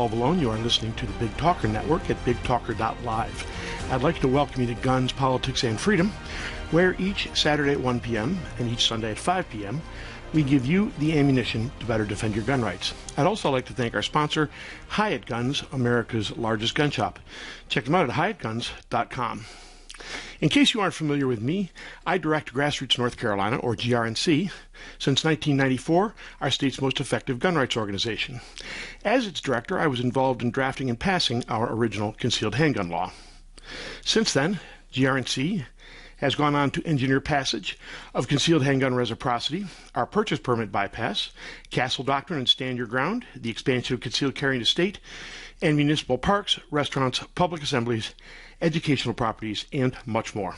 Paul Vallone. You are listening to the Big Talker Network at BigTalker.live. I'd like to welcome you to Guns, Politics, and Freedom, where each Saturday at 1 p.m. and each Sunday at 5 p.m. we give you the ammunition to better defend your gun rights. I'd also like to thank our sponsor, Hyatt Guns, America's largest gun shop. Check them out at HyattGuns.com. In case you aren't familiar with me, I direct Grassroots North Carolina, or GRNC, since 1994, our state's most effective gun rights organization. As its director, I was involved in drafting and passing our original concealed handgun law. Since then, GRNC has gone on to engineer passage of concealed handgun reciprocity, our purchase permit bypass, Castle Doctrine and Stand Your Ground, the expansion of concealed carry into state, and municipal parks, restaurants, public assemblies, educational properties, and much more.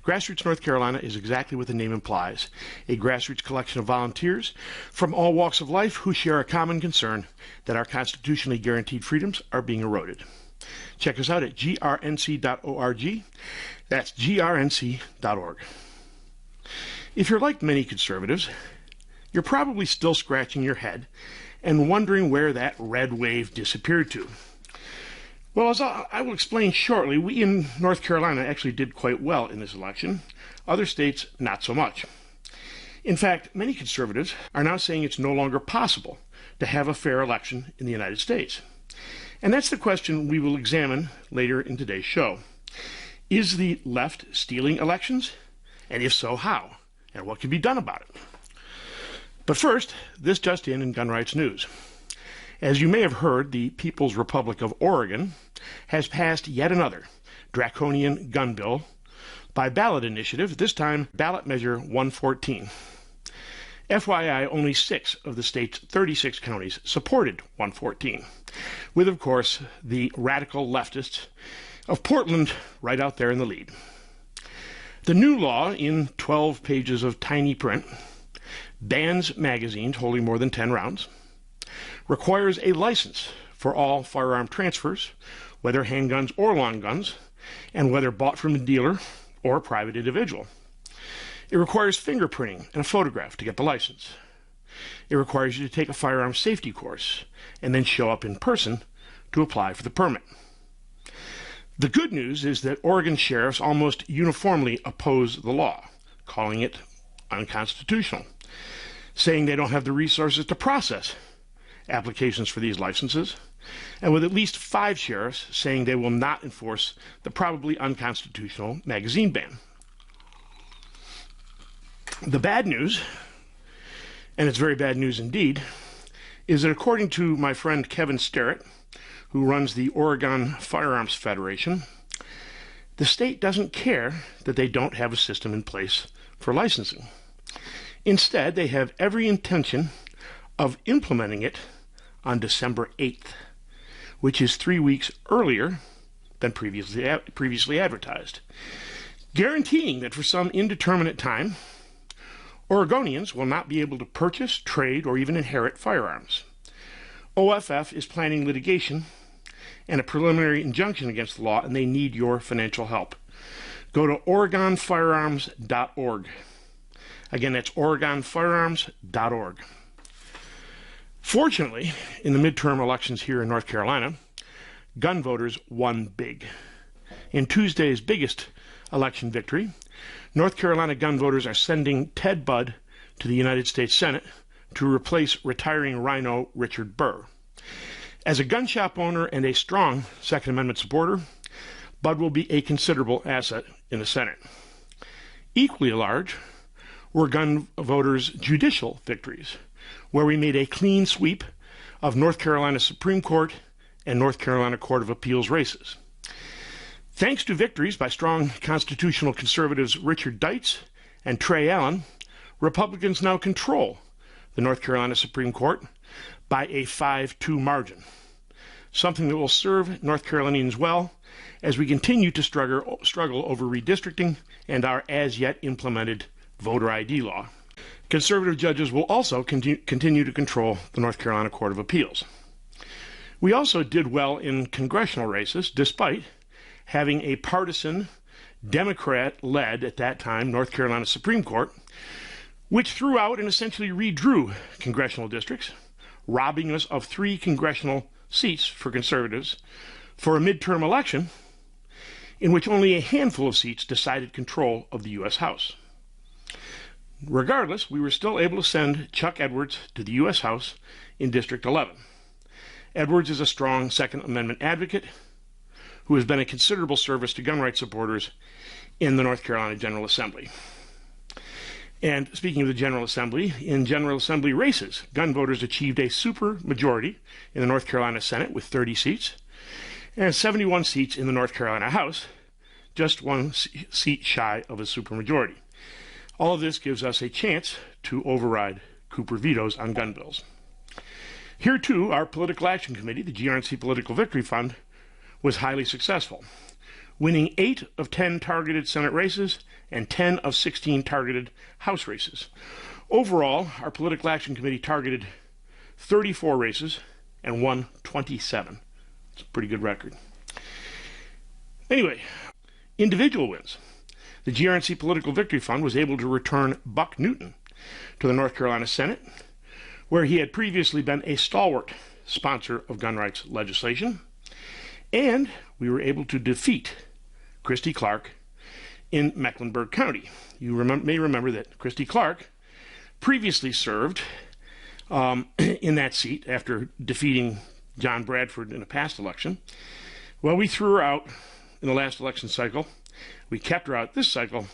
Grassroots North Carolina is exactly what the name implies, a grassroots collection of volunteers from all walks of life who share a common concern that our constitutionally guaranteed freedoms are being eroded. Check us out at grnc.org. That's grnc.org. If you're like many conservatives, you're probably still scratching your head and wondering where that red wave disappeared to. Well, as I will explain shortly, we in North Carolina actually did quite well in this election. Other states, not so much. In fact, many conservatives are now saying it's no longer possible to have a fair election in the United States. And that's the question we will examine later in today's show. Is the left stealing elections? And if so, how? And what can be done about it? But first, this just in gun rights news. As you may have heard, the People's Republic of Oregon has passed yet another draconian gun bill by ballot initiative, this time ballot measure 114. FYI, only 6 of the state's 36 counties supported 114, with, of course, the radical leftists of Portland right out there in the lead. The new law, in 12 pages of tiny print, bans magazines holding more than 10 rounds, requires a license for all firearm transfers, whether handguns or long guns, and whether bought from a dealer or a private individual. It requires fingerprinting and a photograph to get the license. It requires you to take a firearm safety course and then show up in person to apply for the permit. The good news is that Oregon sheriffs almost uniformly oppose the law, calling it unconstitutional, saying they don't have the resources to process applications for these licenses, and with at least 5 sheriffs saying they will not enforce the probably unconstitutional magazine ban. The bad news, and it's very bad news indeed, is that according to my friend Kevin Sterrett, who runs the Oregon Firearms Federation, the state doesn't care that they don't have a system in place for licensing. Instead, they have every intention of implementing it on December 8th, which is 3 weeks earlier than previously advertised, guaranteeing that for some indeterminate time, Oregonians will not be able to purchase, trade, or even inherit firearms. OFF is planning litigation and a preliminary injunction against the law, and they need your financial help. Go to OregonFirearms.org. Again, that's OregonFirearms.org. Fortunately, in the midterm elections here in North Carolina, gun voters won big. In Tuesday's biggest election victory, North Carolina gun voters are sending Ted Budd to the United States Senate to replace retiring Rhino Richard Burr. As a gun shop owner and a strong Second Amendment supporter, Budd will be a considerable asset in the Senate. Equally large were gun voters' judicial victories, where we made a clean sweep of North Carolina Supreme Court and North Carolina Court of Appeals races. Thanks to victories by strong constitutional conservatives Richard Deitz and Trey Allen, Republicans now control the North Carolina Supreme Court by a 5-2 margin, something that will serve North Carolinians well as we continue to struggle over redistricting and our as-yet implemented voter ID law. Conservative judges will also continue to control the North Carolina Court of Appeals. We also did well in congressional races, despite having a partisan, Democrat-led, at that time, North Carolina Supreme Court, which threw out and essentially redrew congressional districts, robbing us of 3 congressional seats for conservatives for a midterm election in which only a handful of seats decided control of the U.S. House. Regardless, we were still able to send Chuck Edwards to the U.S. House in District 11. Edwards is a strong Second Amendment advocate who has been a considerable service to gun rights supporters in the North Carolina General Assembly. And speaking of the General Assembly, in General Assembly races, gun voters achieved a super majority in the North Carolina Senate with 30 seats and 71 seats in the North Carolina House, just one seat shy of a supermajority. All of this gives us a chance to override Cooper vetoes on gun bills. Here, too, our Political Action Committee, the GRNC Political Victory Fund, was highly successful, winning 8 of 10 targeted Senate races and 10 of 16 targeted House races. Overall, our Political Action Committee targeted 34 races and won 27. It's a pretty good record. Anyway, individual wins. The GRNC Political Victory Fund was able to return Buck Newton to the North Carolina Senate, where he had previously been a stalwart sponsor of gun rights legislation, and we were able to defeat Christy Clark in Mecklenburg County. You may remember that Christy Clark previously served in that seat after defeating John Bradford in a past election. Well, we threw her out in the last election cycle. We kept her out this cycle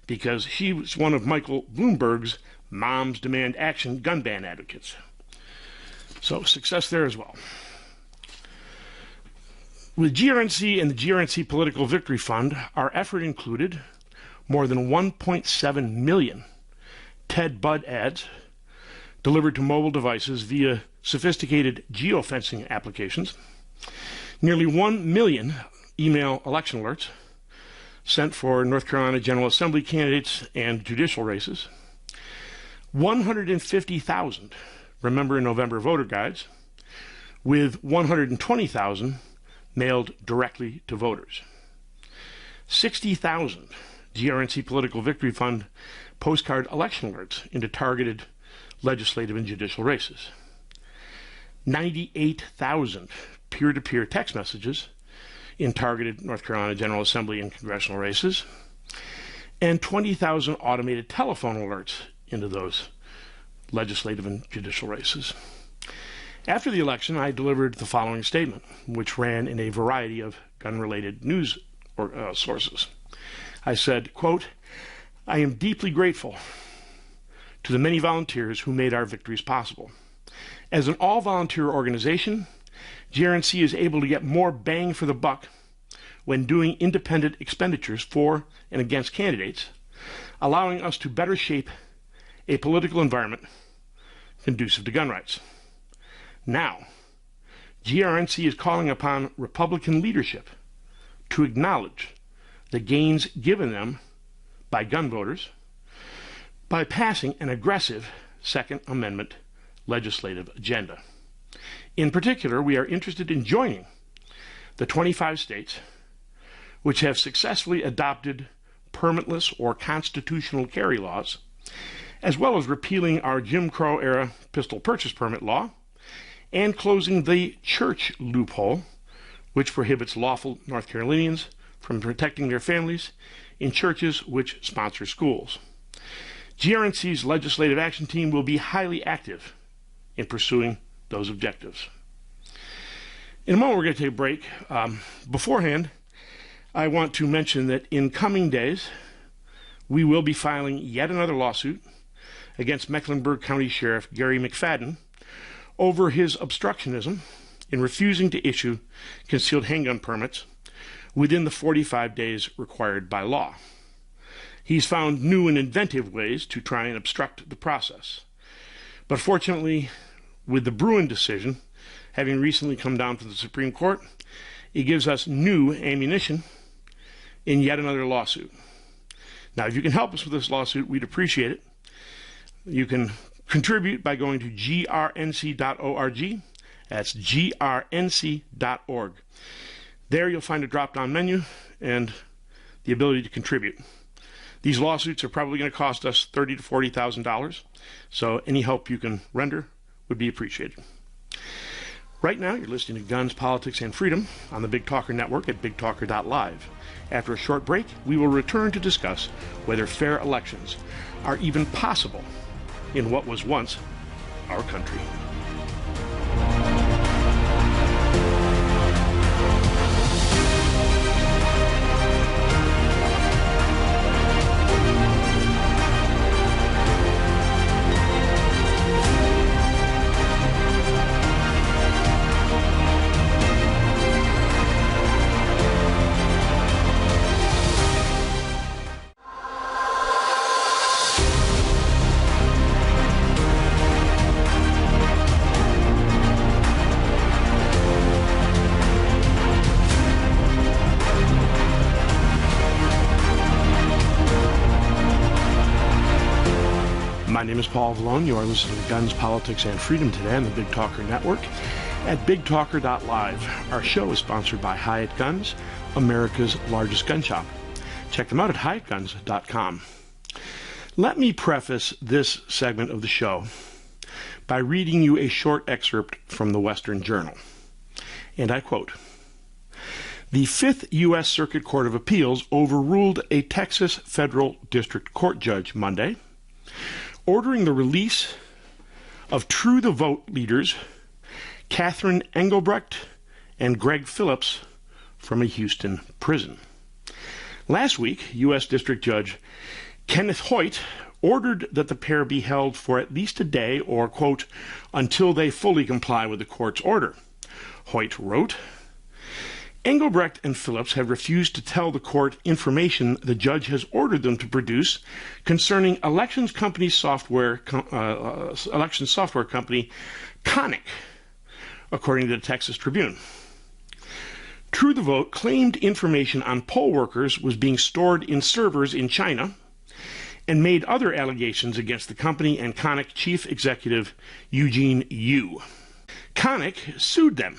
because she was one of Michael Bloomberg's Moms Demand Action gun ban advocates. So success there as well. With GRNC and the GRNC Political Victory Fund, our effort included more than 1.7 million Ted Budd ads delivered to mobile devices via sophisticated geofencing applications, nearly 1 million email election alerts sent for North Carolina General Assembly candidates and judicial races, 150,000 Remember in November voter guides, with 120,000 mailed directly to voters, 60,000 GRNC Political Victory Fund postcard election alerts into targeted legislative and judicial races, 98,000 peer-to-peer text messages in targeted North Carolina General Assembly and congressional races, and 20,000 automated telephone alerts into those legislative and judicial races. After the election, I delivered the following statement, which ran in a variety of gun-related news sources. I said, quote, "I am deeply grateful to the many volunteers who made our victories possible. As an all-volunteer organization, GRNC is able to get more bang for the buck when doing independent expenditures for and against candidates, allowing us to better shape a political environment conducive to gun rights. Now, GRNC is calling upon Republican leadership to acknowledge the gains given them by gun voters by passing an aggressive Second Amendment legislative agenda. In particular, we are interested in joining the 25 states which have successfully adopted permitless or constitutional carry laws, as well as repealing our Jim Crow-era pistol purchase permit law and closing the church loophole, which prohibits lawful North Carolinians from protecting their families in churches which sponsor schools. GRNC's legislative action team will be highly active in pursuing those objectives." In a moment, we're going to take a break. Beforehand, I want to mention that in coming days, we will be filing yet another lawsuit against Mecklenburg County Sheriff Gary McFadden over his obstructionism in refusing to issue concealed handgun permits within the 45 days required by law. He's found new and inventive ways to try and obstruct the process. But fortunately, with the Bruin decision having recently come down from the Supreme Court, it gives us new ammunition in yet another lawsuit. Now, if you can help us with this lawsuit, we'd appreciate it. You can contribute by going to grnc.org. That's grnc.org. There you'll find a drop-down menu and the ability to contribute. These lawsuits are probably going to cost us $30,000 to $40,000, so any help you can render would be appreciated. Right now, you're listening to Guns, Politics, and Freedom on the Big Talker Network at BigTalker.live. After a short break, we will return to discuss whether fair elections are even possible in what was once our country. My name is Paul Vallone. You are listening to Guns, Politics, and Freedom today on the Big Talker Network at BigTalker.live. Our show is sponsored by Hyatt Guns, America's largest gun shop. Check them out at HyattGuns.com. Let me preface this segment of the show by reading you a short excerpt from the Western Journal. And I quote, "The Fifth U.S. Circuit Court of Appeals overruled a Texas federal district court judge Monday, ordering the release of True the Vote leaders Catherine Engelbrecht and Greg Phillips from a Houston prison. Last week, U.S. District Judge Kenneth Hoyt ordered that the pair be held for at least a day or, quote, until they fully comply with the court's order. Hoyt wrote, Engelbrecht and Phillips have refused to tell the court information the judge has ordered them to produce concerning election software company Konnech, according to the Texas Tribune. True the Vote claimed information on poll workers was being stored in servers in China and made other allegations against the company and Konnech chief executive Eugene Yu. Konnech sued them,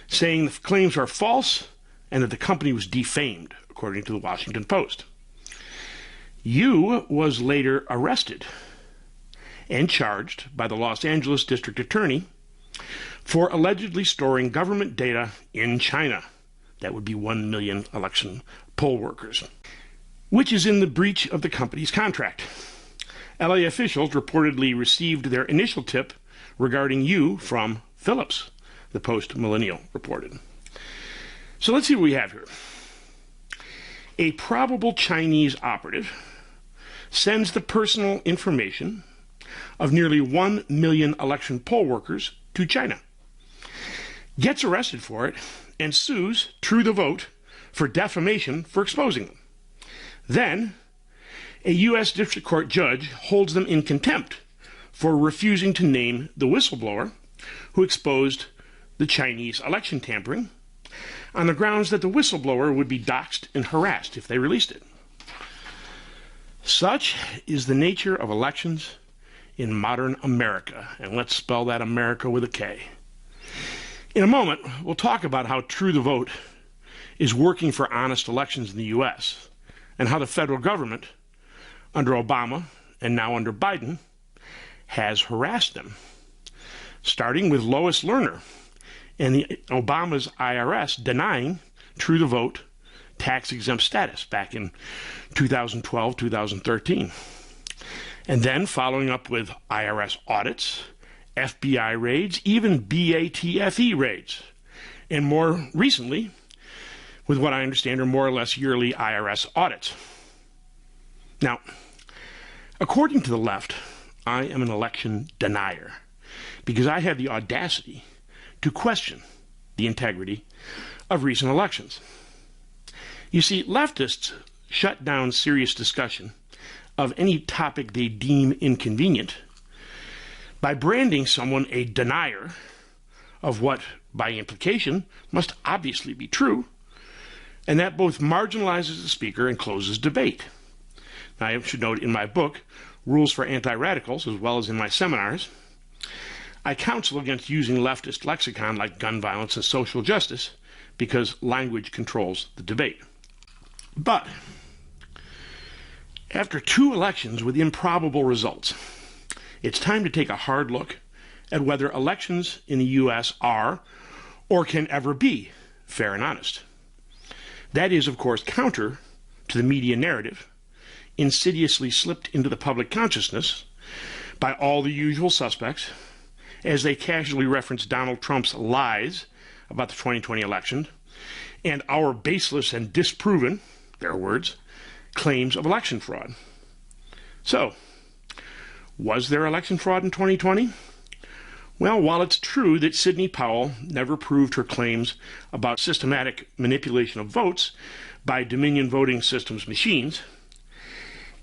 saying the claims are false and that the company was defamed, according to the Washington Post. Yu was later arrested and charged by the Los Angeles District Attorney for allegedly storing government data in China. That would be 1 million election poll workers, which is in the breach of the company's contract. LA officials reportedly received their initial tip regarding Yu from Phillips, the Post-Millennial reported. So let's see what we have here. A probable Chinese operative sends the personal information of nearly 1 million election poll workers to China, gets arrested for it, and sues True the Vote for defamation for exposing them. Then, a U.S. District Court judge holds them in contempt for refusing to name the whistleblower who exposed the Chinese election tampering on the grounds that the whistleblower would be doxxed and harassed if they released it. Such is the nature of elections in modern America, and let's spell that America with a K. In a moment, we'll talk about how True the Vote is working for honest elections in the U.S. and how the federal government, under Obama and now under Biden, has harassed them, starting with Lois Lerner and Obama's IRS denying True the Vote tax-exempt status back in 2012, 2013. And then following up with IRS audits, FBI raids, even BATFE raids, and more recently, with what I understand are more or less yearly IRS audits. Now, according to the left, I am an election denier because I have the audacity to question the integrity of recent elections. You see, leftists shut down serious discussion of any topic they deem inconvenient by branding someone a denier of what, by implication, must obviously be true, and that both marginalizes the speaker and closes debate. Now, I should note in my book, Rules for Anti-Radicals, as well as in my seminars, I counsel against using leftist lexicon like gun violence and social justice because language controls the debate. But after 2 elections with improbable results, it's time to take a hard look at whether elections in the U.S. are or can ever be fair and honest. That is, of course, counter to the media narrative insidiously slipped into the public consciousness by all the usual suspects as they casually reference Donald Trump's lies about the 2020 election and our baseless and disproven, their words, claims of election fraud. So, was there election fraud in 2020? Well, while it's true that Sidney Powell never proved her claims about systematic manipulation of votes by Dominion Voting Systems machines,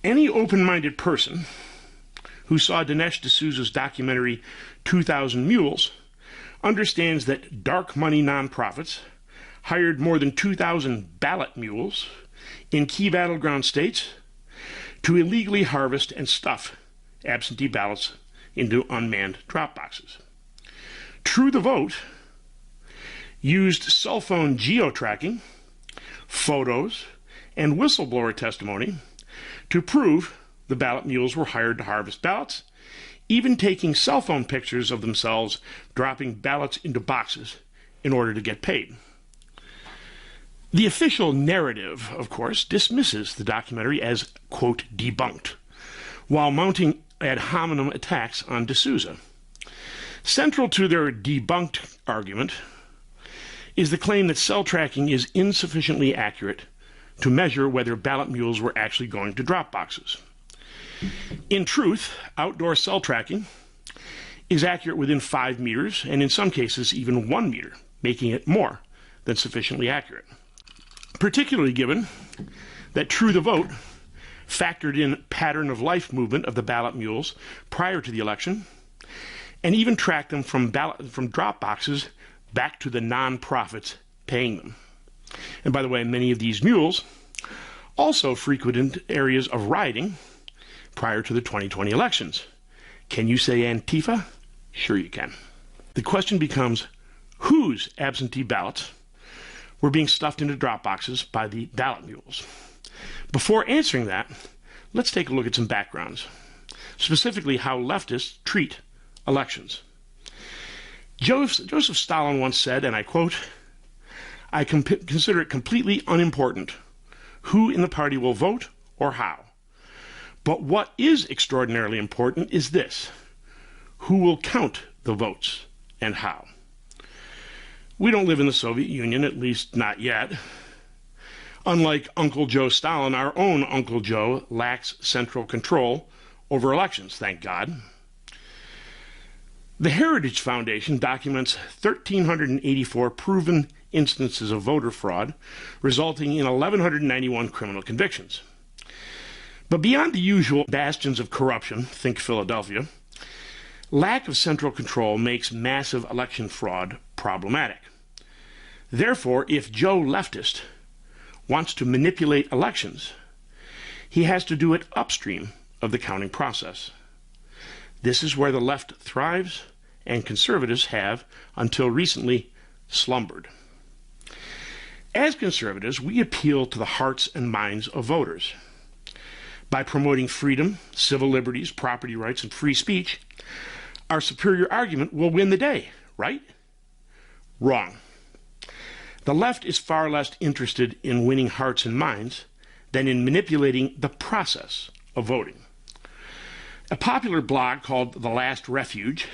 any open-minded person who saw Dinesh D'Souza's documentary 2,000 Mules understands that dark money nonprofits hired more than 2,000 ballot mules in key battleground states to illegally harvest and stuff absentee ballots into unmanned drop boxes. True the Vote used cell phone geo-tracking, photos, and whistleblower testimony to prove the ballot mules were hired to harvest ballots, even taking cell phone pictures of themselves dropping ballots into boxes in order to get paid. The official narrative, of course, dismisses the documentary as, quote, debunked, while mounting ad hominem attacks on D'Souza. Central to their debunked argument is the claim that cell tracking is insufficiently accurate to measure whether ballot mules were actually going to drop boxes. In truth, outdoor cell tracking is accurate within 5 meters, and in some cases even 1 meter, making it more than sufficiently accurate. Particularly given that True the Vote factored in pattern of life movement of the ballot mules prior to the election, and even tracked them from drop boxes back to the nonprofits paying them. And by the way, many of these mules also frequented areas of rioting prior to the 2020 elections. Can you say Antifa? Sure you can. The question becomes, whose absentee ballots were being stuffed into drop boxes by the ballot mules? Before answering that, let's take a look at some backgrounds, specifically how leftists treat elections. Joseph Stalin once said, and I quote, "I consider it completely unimportant who in the party will vote or how. But what is extraordinarily important is this: who will count the votes and how." We don't live in the Soviet Union, at least not yet. Unlike Uncle Joe Stalin, our own Uncle Joe lacks central control over elections, thank God. The Heritage Foundation documents 1,384 proven instances of voter fraud, resulting in 1,191 criminal convictions. But beyond the usual bastions of corruption, think Philadelphia, lack of central control makes massive election fraud problematic. Therefore, if Joe leftist wants to manipulate elections, he has to do it upstream of the counting process. This is where the left thrives and conservatives have, until recently, slumbered. As conservatives, we appeal to the hearts and minds of voters. By promoting freedom, civil liberties, property rights, and free speech, our superior argument will win the day, right? Wrong. The left is far less interested in winning hearts and minds than in manipulating the process of voting. A popular blog called The Last Refuge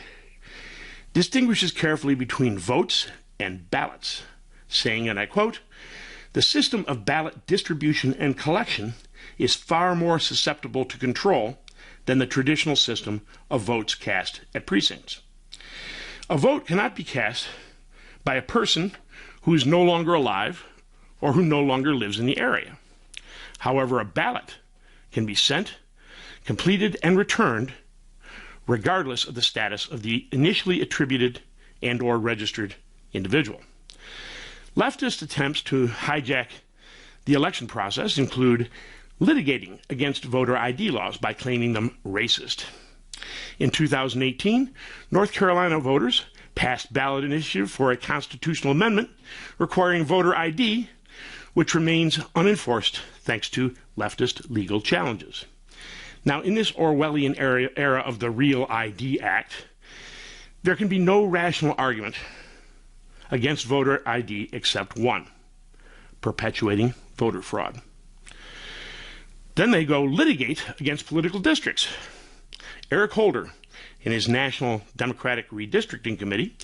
distinguishes carefully between votes and ballots, saying, and I quote, "The system of ballot distribution and collection is far more susceptible to control than the traditional system of votes cast at precincts. A vote cannot be cast by a person who is no longer alive or who no longer lives in the area. However, a ballot can be sent, completed, and returned regardless of the status of the initially attributed and or registered individual." Leftist attempts to hijack the election process include litigating against voter ID laws by claiming them racist. In 2018, North Carolina voters passed ballot initiative for a constitutional amendment requiring voter ID, which remains unenforced thanks to leftist legal challenges. Now, in this Orwellian era of the Real ID Act, There can be no rational argument against voter ID except one: perpetuating voter fraud. Then they go litigate against political districts. Eric Holder, in his National Democratic Redistricting Committee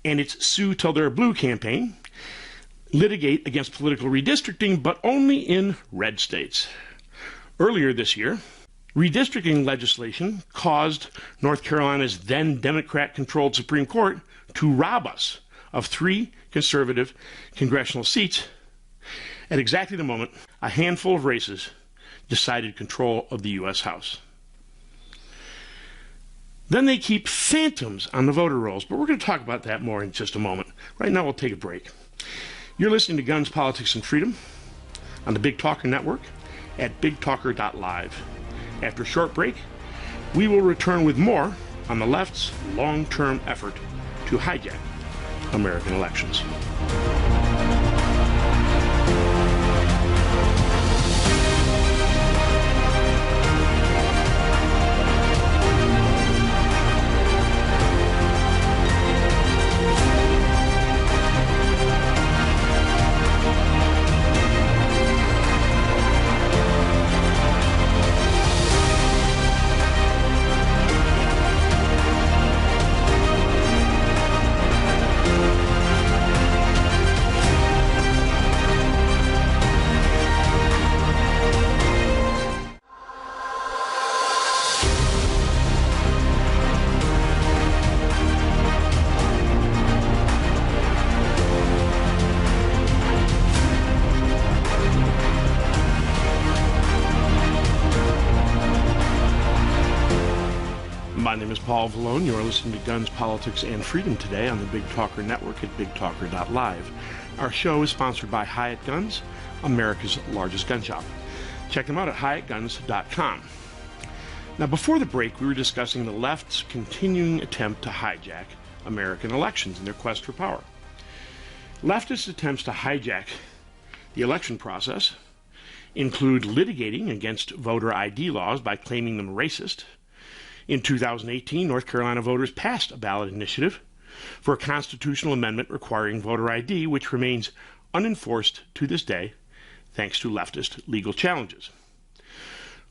and its Sue Till They're Blue campaign, litigate against political redistricting, but only in red states. Earlier this year, redistricting legislation caused North Carolina's then Democrat-controlled Supreme Court to rob us of 3 conservative congressional seats at exactly the moment a handful of races decided control of the U.S. House. Then they keep phantoms on the voter rolls, but we're going to talk about that more in just a moment. Right now, we'll take a break. You're listening to Guns, Politics, and Freedom on the Big Talker Network at bigtalker.live. After a short break, we will return with more on the left's long-term effort to hijack American elections. My name is Paul Vallone. You are listening to Guns, Politics, and Freedom today on the Big Talker Network at bigtalker.live. Our show is sponsored by Hyatt Guns, America's largest gun shop. Check them out at hyattguns.com. Now, before the break, we were discussing the left's continuing attempt to hijack American elections in their quest for power. Leftist attempts to hijack the election process include litigating against voter ID laws by claiming them racist. In 2018, North Carolina voters passed a ballot initiative for a constitutional amendment requiring voter ID, which remains unenforced to this day, thanks to leftist legal challenges.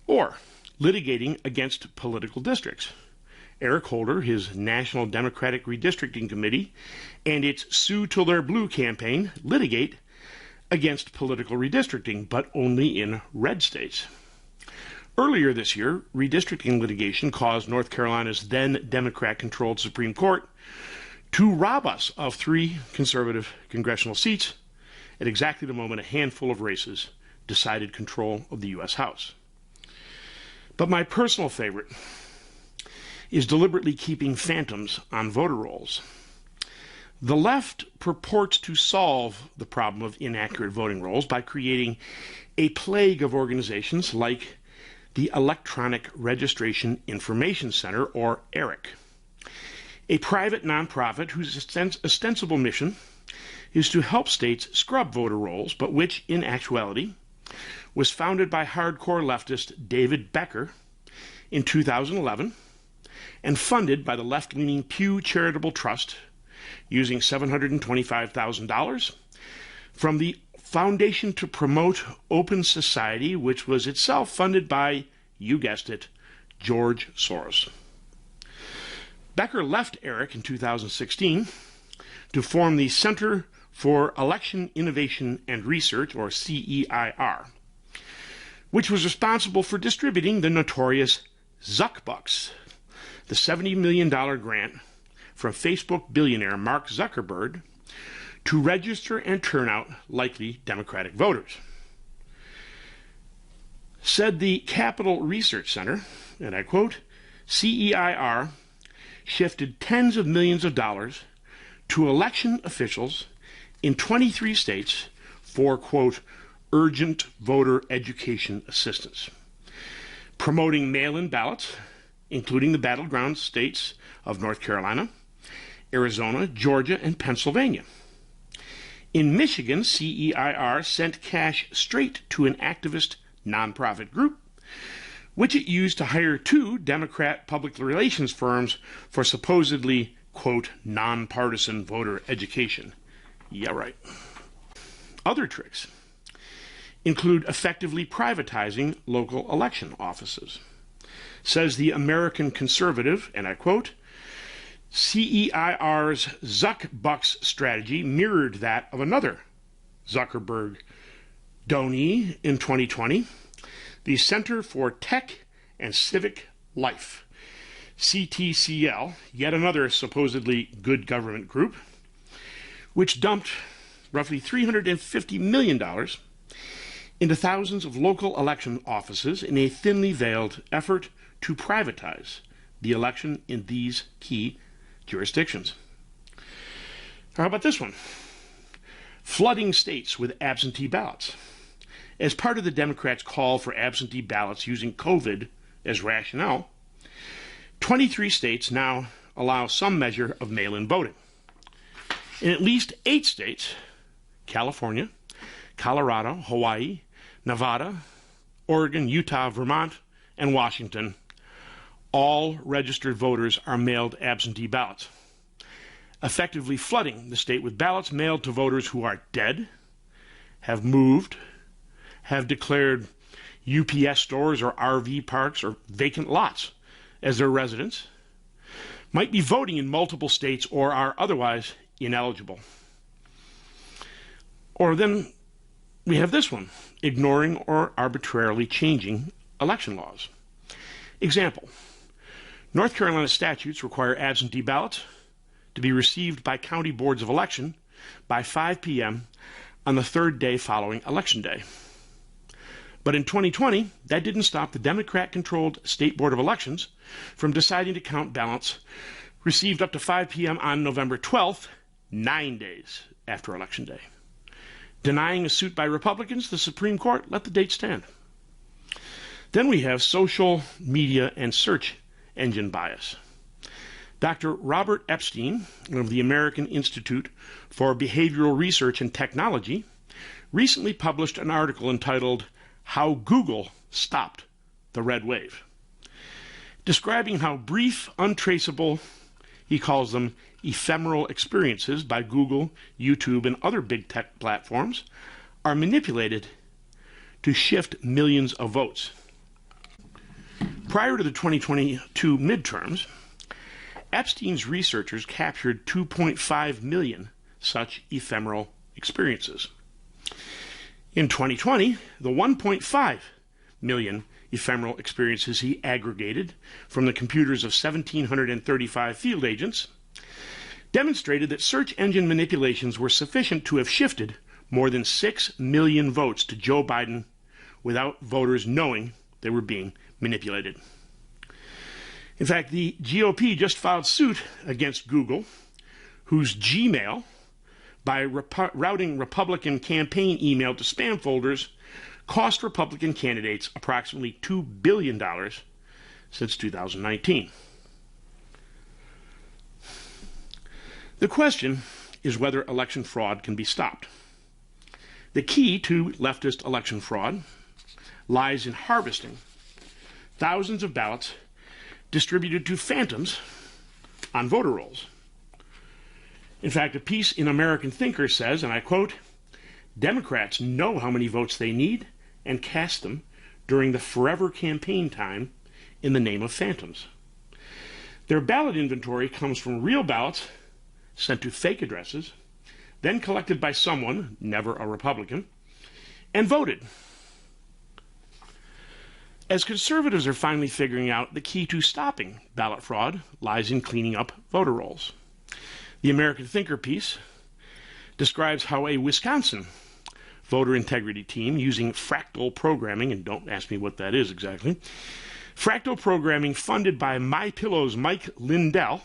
Or litigating against political districts. Eric Holder, his National Democratic Redistricting Committee, and its Sue Till They're Blue campaign litigate against political redistricting, but only in red states. Earlier this year, redistricting litigation caused North Carolina's then Democrat-controlled Supreme Court to rob us of 3 conservative congressional seats at exactly the moment a handful of races decided control of the U.S. House. But my personal favorite is deliberately keeping phantoms on voter rolls. The left purports to solve the problem of inaccurate voting rolls by creating a plague of organizations like the Electronic Registration Information Center, or ERIC, a private nonprofit whose ostensible mission is to help states scrub voter rolls, but which, in actuality, was founded by hardcore leftist David Becker in 2011 and funded by the left-leaning Pew Charitable Trust using $725,000 from the Foundation to Promote Open Society, which was itself funded by, you guessed it, George Soros. Becker left ERIC in 2016 to form the Center for Election Innovation and Research, or CEIR, which was responsible for distributing the notorious Zuckbucks, the $70 million grant from Facebook billionaire Mark Zuckerberg to register and turn out likely Democratic voters. Said the Capital Research Center, and I quote, CEIR shifted tens of millions of dollars to election officials in 23 states for, quote, urgent voter education assistance, promoting mail-in ballots, including the battleground states of North Carolina, Arizona, Georgia, and Pennsylvania. In Michigan, CEIR sent cash straight to an activist nonprofit group, which it used to hire 2 Democrat public relations firms for supposedly, quote, nonpartisan voter education. Yeah, right. Other tricks include effectively privatizing local election offices. Says the American Conservative, and I quote, CEIR's Zuckbucks strategy mirrored that of another Zuckerberg donee in 2020, the Center for Tech and Civic Life, CTCL, yet another supposedly good government group, which dumped roughly $350 million into thousands of local election offices in a thinly veiled effort to privatize the election in these key jurisdictions. How about this one? Flooding states with absentee ballots. As part of the Democrats' call for absentee ballots using COVID as rationale, 23 states now allow some measure of mail-in voting. In at least 8 states, California, Colorado, Hawaii, Nevada, Oregon, Utah, Vermont, and Washington, all registered voters are mailed absentee ballots, effectively flooding the state with ballots mailed to voters who are dead, have moved, have declared UPS stores or RV parks or vacant lots as their residence, might be voting in multiple states or are otherwise ineligible. Or then we have this one, ignoring or arbitrarily changing election laws. Example, North Carolina statutes require absentee ballots to be received by county boards of election by 5 p.m. on the third day following Election Day. But in 2020, that didn't stop the Democrat-controlled State Board of Elections from deciding to count ballots received up to 5 p.m. on November 12th, 9 days after Election Day. Denying a suit by Republicans, the Supreme Court let the date stand. Then we have social media and search engine bias. Dr. Robert Epstein of the American Institute for Behavioral Research and Technology recently published an article entitled How Google Stopped the Red Wave, describing how brief, untraceable, he calls them ephemeral experiences by Google, YouTube, and other big tech platforms are manipulated to shift millions of votes. Prior to the 2022 midterms, Epstein's researchers captured 2.5 million such ephemeral experiences. In 2020, the 1.5 million ephemeral experiences he aggregated from the computers of 1,735 field agents demonstrated that search engine manipulations were sufficient to have shifted more than 6 million votes to Joe Biden without voters knowing they were being manipulated. In fact, the GOP just filed suit against Google, whose Gmail, by routing Republican campaign email to spam folders, cost Republican candidates approximately $2 billion since 2019. The question is whether election fraud can be stopped. The key to leftist election fraud lies in harvesting thousands of ballots distributed to phantoms on voter rolls. In fact, a piece in American Thinker says, and I quote, Democrats know how many votes they need and cast them during the forever campaign time in the name of phantoms. Their ballot inventory comes from real ballots sent to fake addresses, then collected by someone, never a Republican, and voted. As conservatives are finally figuring out, the key to stopping ballot fraud lies in cleaning up voter rolls. The American Thinker piece describes how a Wisconsin voter integrity team using fractal programming, and don't ask me what that is exactly, fractal programming funded by MyPillow's Mike Lindell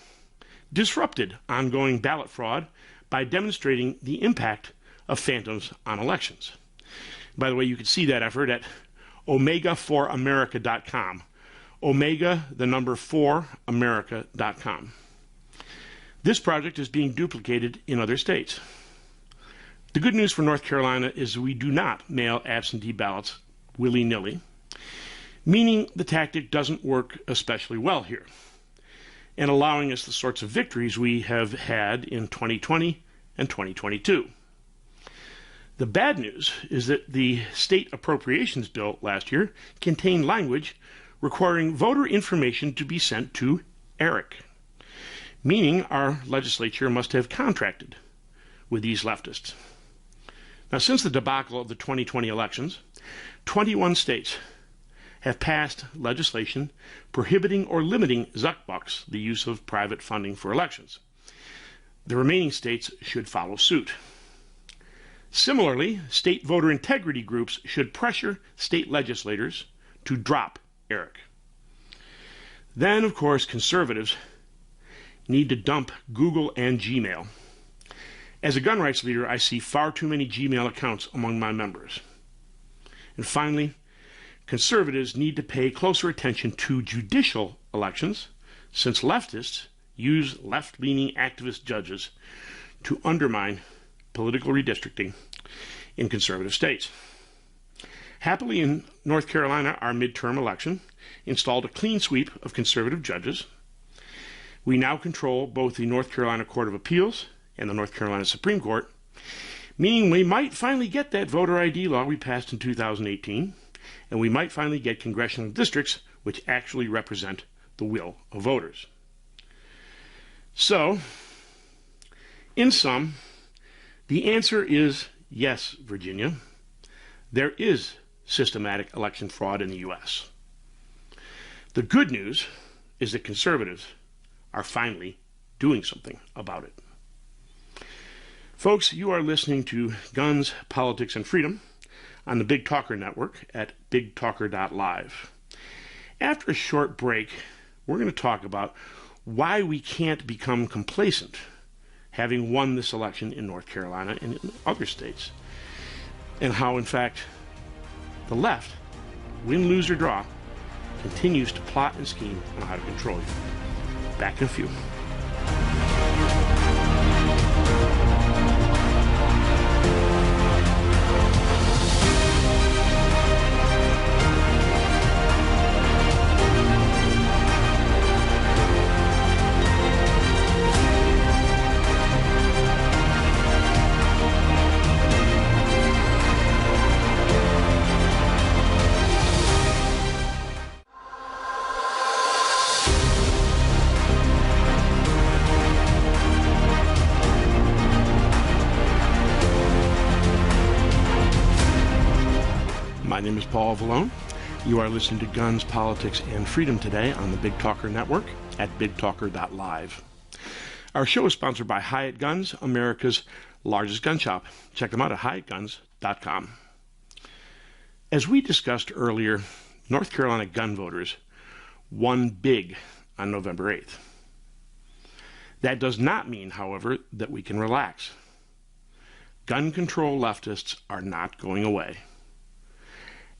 disrupted ongoing ballot fraud by demonstrating the impact of phantoms on elections. By the way, you can see that effort at omega4america.com. Omega, the number 4america.com. This project is being duplicated in other states. The good news for North Carolina is we do not mail absentee ballots willy-nilly, meaning the tactic doesn't work especially well here. and allowing us the sorts of victories we have had in 2020 and 2022. The bad news is that the state appropriations bill last year contained language requiring voter information to be sent to ERIC, meaning our legislature must have contracted with these leftists. Now, since the debacle of the 2020 elections, 21 states have passed legislation prohibiting or limiting Zuck bucks, the use of private funding for elections. The remaining states should follow suit. Similarly, state voter integrity groups should pressure state legislators to drop ERIC. Then, of course, conservatives need to dump Google and Gmail. As a gun rights leader, I see far too many Gmail accounts among my members. And finally, conservatives need to pay closer attention to judicial elections, since leftists use left-leaning activist judges to undermine political redistricting in conservative states. Happily, in North Carolina, our midterm election installed a clean sweep of conservative judges. We now control both the North Carolina Court of Appeals and the North Carolina Supreme Court, meaning we might finally get that voter ID law we passed in 2018, and we might finally get congressional districts which actually represent the will of voters. So, in sum, the answer is yes, Virginia. There is systematic election fraud in the U.S. The good news is that conservatives are finally doing something about it. Folks, you are listening to Guns, Politics, and Freedom on the Big Talker Network at bigtalker.live. After a short break, we're going to talk about why we can't become complacent, having won this election in North Carolina and in other states, and how, in fact, the left, win, lose, or draw, continues to plot and scheme on how to control you. Back in a few. My name is Paul Vallone. You are listening to Guns, Politics, and Freedom today on the Big Talker Network at bigtalker.live. Our show is sponsored by Hyatt Guns, America's largest gun shop. Check them out at hyattguns.com. As we discussed earlier, North Carolina gun voters won big on November 8th. That does not mean, however, that we can relax. Gun control leftists are not going away.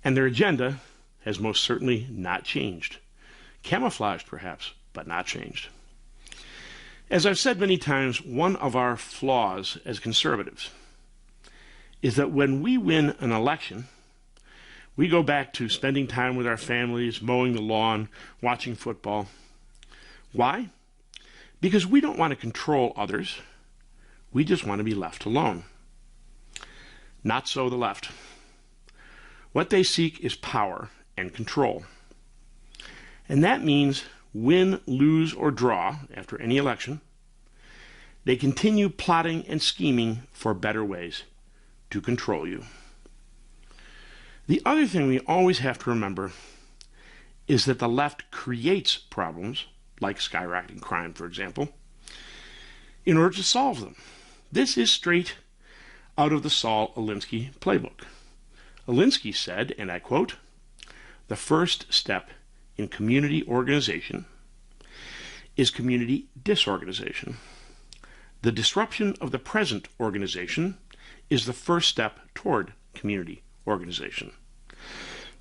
And their agenda has most certainly not changed. Camouflaged, perhaps, but not changed. As I've said many times, one of our flaws as conservatives is that when we win an election, we go back to spending time with our families, mowing the lawn, watching football. Why? Because we don't want to control others. We just want to be left alone. Not so the left. What they seek is power and control. And that means win, lose, or draw after any election, they continue plotting and scheming for better ways to control you. The other thing we always have to remember is that the left creates problems, like skyrocketing crime, for example, in order to solve them. This is straight out of the Saul Alinsky playbook. Alinsky said, and I quote, "The first step in community organization is community disorganization. The disruption of the present organization is the first step toward community organization.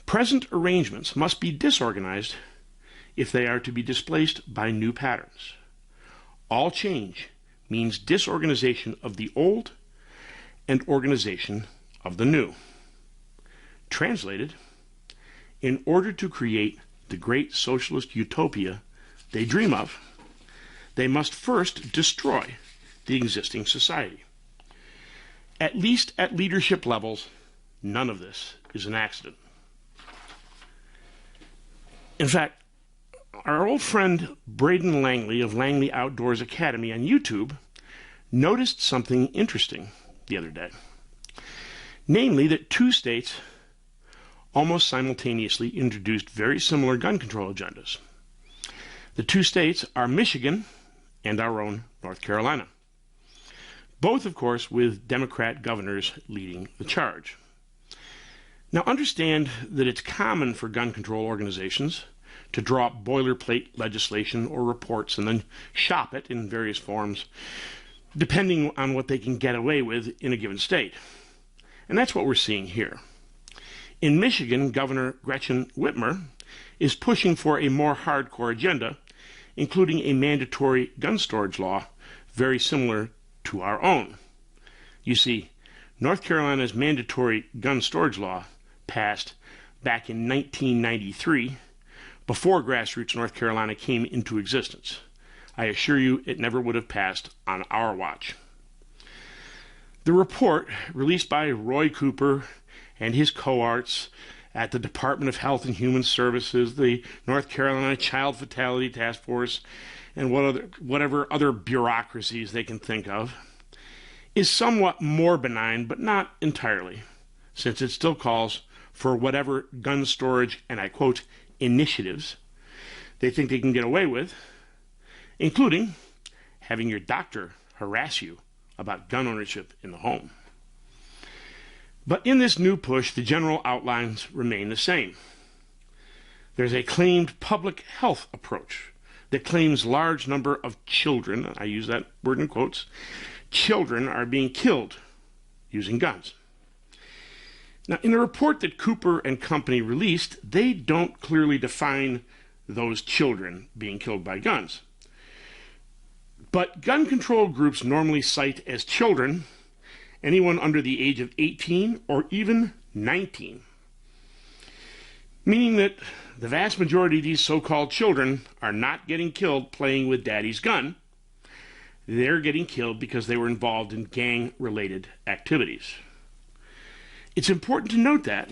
Present arrangements must be disorganized if they are to be displaced by new patterns. All change means disorganization of the old and organization of the new." Translated, in order to create the great socialist utopia they dream of, they must first destroy the existing society. At least at leadership levels, none of this is an accident. In fact, our old friend Braden Langley of Langley Outdoors Academy on YouTube noticed something interesting the other day. Namely, that two states almost simultaneously introduced very similar gun control agendas. The two states are Michigan and our own North Carolina. Both, of course, with Democrat governors leading the charge. Now, understand that it's common for gun control organizations to draw up boilerplate legislation or reports and then shop it in various forms, depending on what they can get away with in a given state. And that's what we're seeing here. In Michigan, Governor Gretchen Whitmer is pushing for a more hardcore agenda, including a mandatory gun storage law very similar to our own. You see, North Carolina's mandatory gun storage law passed back in 1993, before Grassroots North Carolina came into existence. I assure you it never would have passed on our watch. The report, released by Roy Cooper and his cohorts at the Department of Health and Human Services, the North Carolina Child Fatality Task Force, and whatever other bureaucracies they can think of, is somewhat more benign, but not entirely, since it still calls for whatever gun storage, and I quote, initiatives they think they can get away with, including having your doctor harass you about gun ownership in the home. But in this new push, the general outlines remain the same. There's a claimed public health approach that claims large number of children, I use that word in quotes, children are being killed using guns. Now, in the report that Cooper and company released, they don't clearly define those children being killed by guns. But gun control groups normally cite as children anyone under the age of 18 or even 19, meaning that the vast majority of these so-called children are not getting killed playing with daddy's gun. They're getting killed because they were involved in gang-related activities. It's important to note that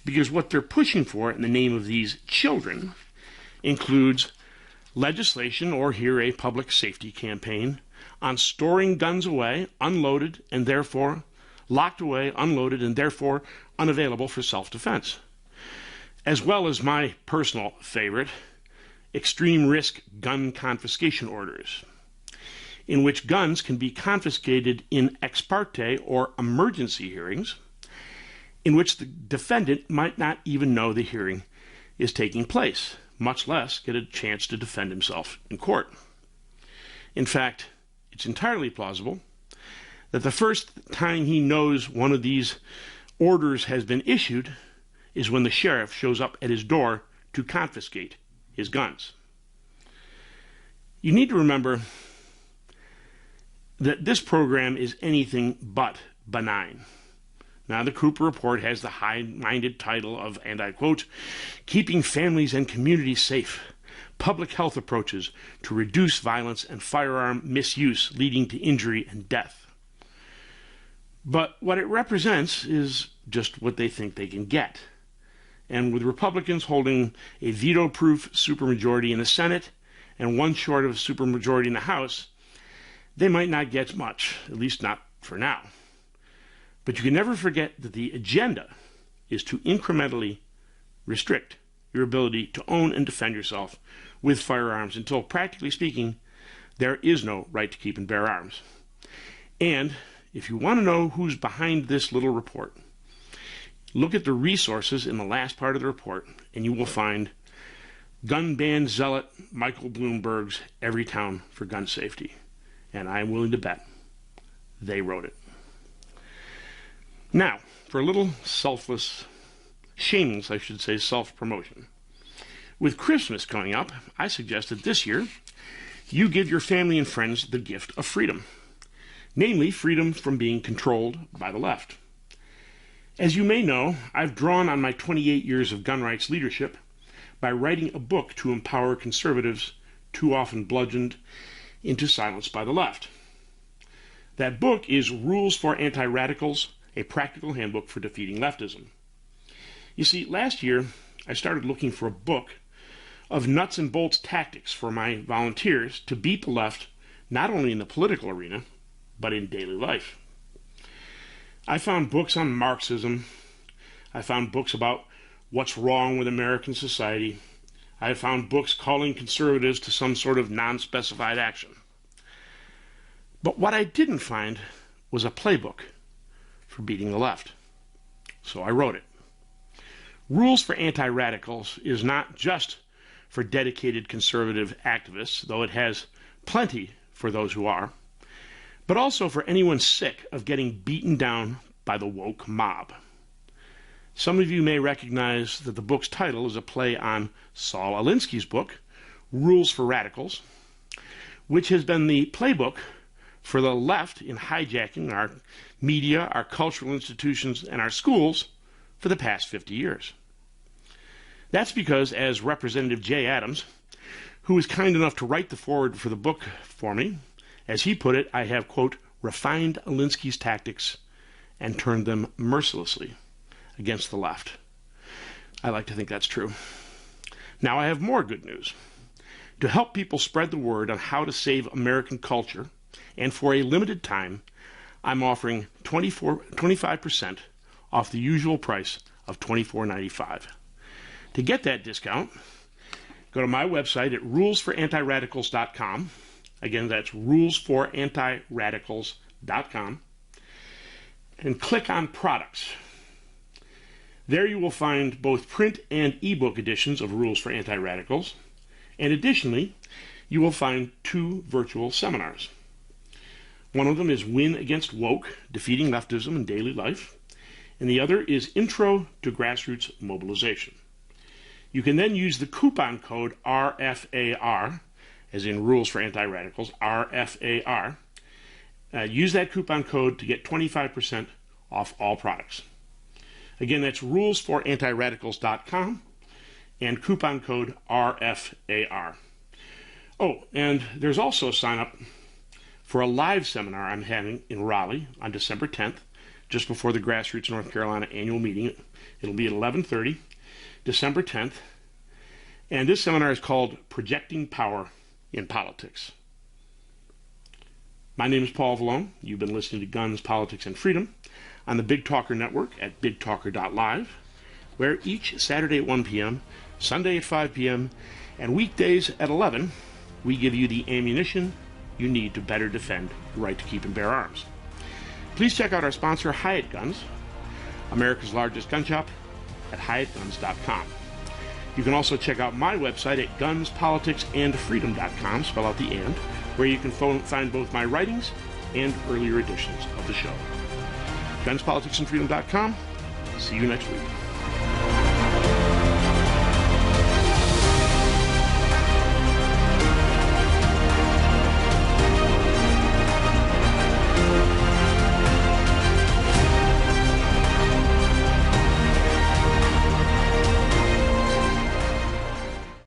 because what they're pushing for in the name of these children includes legislation, or here a public safety campaign, on storing guns away, unloaded, and therefore locked away, unloaded, and therefore unavailable for self-defense. As well as my personal favorite, extreme risk gun confiscation orders, in which guns can be confiscated in ex parte or emergency hearings, in which the defendant might not even know the hearing is taking place, much less get a chance to defend himself in court. In fact, it's entirely plausible that the first time he knows one of these orders has been issued is when the sheriff shows up at his door to confiscate his guns. You need to remember that this program is anything but benign. Now, the Cooper Report has the high-minded title of, and I quote, "Keeping Families and Communities Safe, Public Health Approaches to Reduce Violence and Firearm Misuse Leading to Injury and Death." But what it represents is just what they think they can get. And with Republicans holding a veto-proof supermajority in the Senate and one short of a supermajority in the House, they might not get much, at least not for now. But you can never forget that the agenda is to incrementally restrict your ability to own and defend yourself with firearms until, practically speaking, there is no right to keep and bear arms. And if you want to know who's behind this little report, look at the resources in the last part of the report, and you will find gun ban zealot Michael Bloomberg's Everytown for Gun Safety. And I'm willing to bet they wrote it. Now, for a little shameless, self-promotion. With Christmas coming up, I suggest that this year you give your family and friends the gift of freedom, namely freedom from being controlled by the left. As you may know, I've drawn on my 28 years of gun rights leadership by writing a book to empower conservatives, too often bludgeoned into silence by the left. That book is Rules for Anti-Radicals, a practical handbook for defeating leftism. You see, last year I started looking for a book of nuts and bolts tactics for my volunteers to beat the left, not only in the political arena, but in daily life. I found books on Marxism. I found books about what's wrong with American society. I found books calling conservatives to some sort of non-specified action. But what I didn't find was a playbook for beating the left. So I wrote it. Rules for Anti-Radicals is not just for dedicated conservative activists, though it has plenty for those who are, but also for anyone sick of getting beaten down by the woke mob. Some of you may recognize that the book's title is a play on Saul Alinsky's book, Rules for Radicals, which has been the playbook for the left in hijacking our media, our cultural institutions, and our schools for the past 50 years. That's because, as Representative Jay Adams, who was kind enough to write the foreword for the book for me, as he put it, I have, quote, refined Alinsky's tactics and turned them mercilessly against the left. I like to think that's true. Now I have more good news. To help people spread the word on how to save American culture, and for a limited time, I'm offering 25% off the usual price of $24.95. To get that discount, go to my website at rulesforantiradicals.com. Again, that's rulesforantiradicals.com. And click on Products. There you will find both print and ebook editions of Rules for Anti-Radicals. And additionally, you will find 2 virtual seminars. One of them is Win Against Woke, Defeating Leftism in Daily Life. And the other is Intro to Grassroots Mobilization. You can then use the coupon code RFAR, as in Rules for Anti-Radicals, RFAR. Use that coupon code to get 25% off all products. Again, that's rulesforantiradicals.com and coupon code RFAR. Oh, and there's also a sign up for a live seminar I'm having in Raleigh on December 10th, just before the Grassroots North Carolina annual meeting. It'll be at 11:30, December 10th. And this seminar is called Projecting Power in Politics. My name is Paul Vallone. You've been listening to Guns, Politics, and Freedom on the Big Talker Network at bigtalker.live, where each Saturday at 1 p.m., Sunday at 5 p.m., and weekdays at 11, we give you the ammunition you need to better defend the right to keep and bear arms. Please check out our sponsor, Hyatt Guns, America's largest gun shop, at hyattguns.com. You can also check out my website at gunspoliticsandfreedom.com, spell out the and, where you can find both my writings and earlier editions of the show. Gunspoliticsandfreedom.com. See you next week.